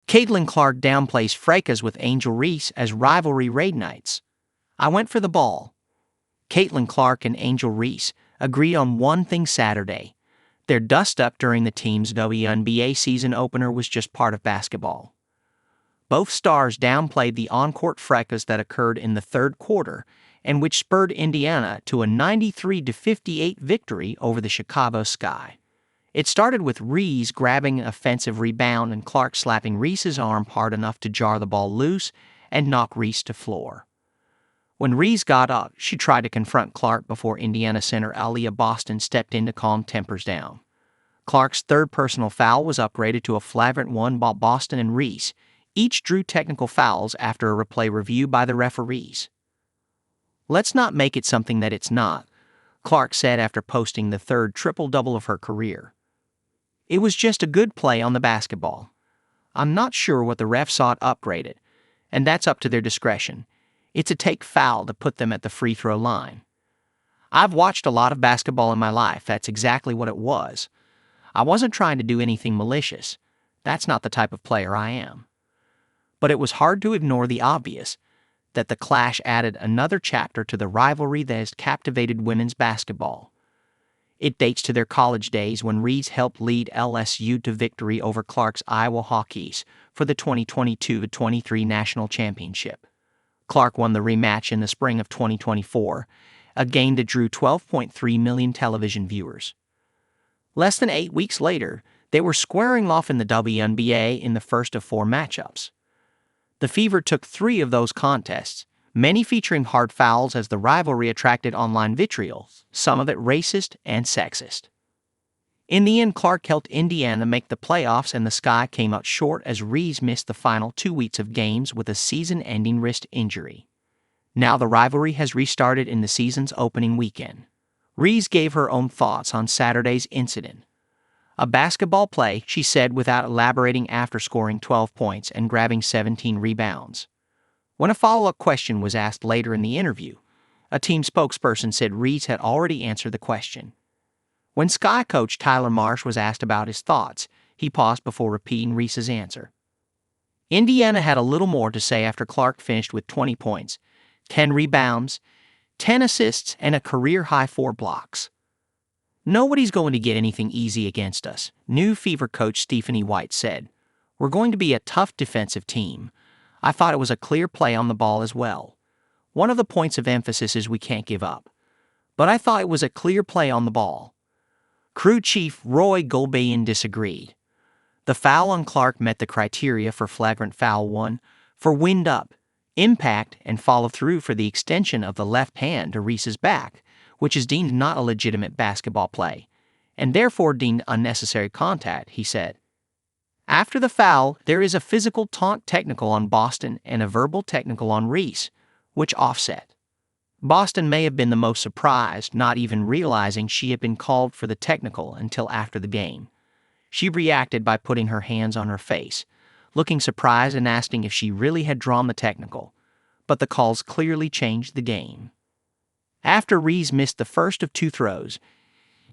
Clark downplays fracas with Angel Reese as rivalry reignites. I went for the ball. Clark and Angel Reese agreed on one thing Saturday. Their dust-up during the team's WNBA season opener was just part of basketball. Both stars downplayed the on-court fracas that occurred in the third quarter and which spurred Indiana to a 93-58 victory over the Chicago Sky. It started with Reese grabbing an offensive rebound and Clark slapping Reese's arm hard enough to jar the ball loose and knock Reese to floor. When Reese got up, she tried to confront Clark before Indiana center Aaliyah Boston stepped in to calm tempers down. Clark's third personal foul was upgraded to a flagrant one while Boston and Reese each drew technical fouls after a replay review by the referees. "Let's not make it something that it's not," Clark said after posting the third triple-double of her career. "It was just a good play on the basketball. I'm not sure what the refs saw it upgraded, and that's up to their discretion. It's a take foul to put them at the free throw line. I've watched a lot of basketball in my life. That's exactly what it was. I wasn't trying to do anything malicious. That's not the type of player I am." But it was hard to ignore the obvious, that the clash added another chapter to the rivalry that has captivated women's basketball. It dates to their college days when Reese helped lead LSU to victory over Clark's Iowa Hawkeyes for the 2022-23 national championship. Clark won the rematch in the spring of 2024, a game that drew 12.3 million television viewers. Less than 8 weeks later, they were squaring off in the WNBA in the first of 4 matchups. The Fever took 3 of those contests, many featuring hard fouls as the rivalry attracted online vitriol, some of it racist and sexist. In the end, Clark helped Indiana make the playoffs and the Sky came out short as Reese missed the final 2 weeks of games with a season-ending wrist injury. Now the rivalry has restarted in the season's opening weekend. Reese gave her own thoughts on Saturday's incident. "A basketball play," she said without elaborating after scoring 12 points and grabbing 17 rebounds. When a follow-up question was asked later in the interview, a team spokesperson said Reese had already answered the question. When Sky coach Tyler Marsh was asked about his thoughts, he paused before repeating Reese's answer. Indiana had a little more to say after Clark finished with 20 points, 10 rebounds, 10 assists, and a career-high 4 blocks. "Nobody's going to get anything easy against us," new Fever coach Stephanie White said. "We're going to be a tough defensive team. I thought it was a clear play on the ball as well. One of the points of emphasis is we can't give up. But I thought it was a clear play on the ball." Crew chief Roy Golbayan disagreed. The foul on Clark met the criteria for flagrant foul 1 for wind up, impact, and follow-through for the extension of the left hand to Reese's back, which is deemed not a legitimate basketball play, and therefore deemed unnecessary contact, he said. After the foul, there is a physical taunt technical on Boston and a verbal technical on Reese, which offset. Boston may have been the most surprised, not even realizing she had been called for the technical until after the game. She reacted by putting her hands on her face, looking surprised and asking if she really had drawn the technical, but the calls clearly changed the game. After Reese missed the first of 2 throws,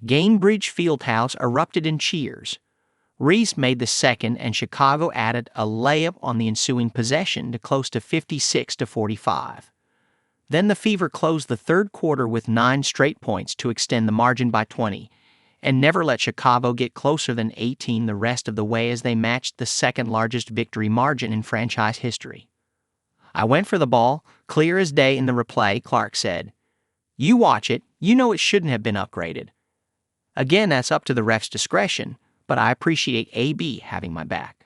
Gainbridge Fieldhouse erupted in cheers. Reese made the second and Chicago added a layup on the ensuing possession to close to 56-45. Then the Fever closed the third quarter with 9 straight points to extend the margin by 20, and never let Chicago get closer than 18 the rest of the way as they matched the second-largest victory margin in franchise history. "I went for the ball, clear as day in the replay," Clark said. "You watch it, you know it shouldn't have been upgraded. Again, that's up to the ref's discretion, but I appreciate AB having my back."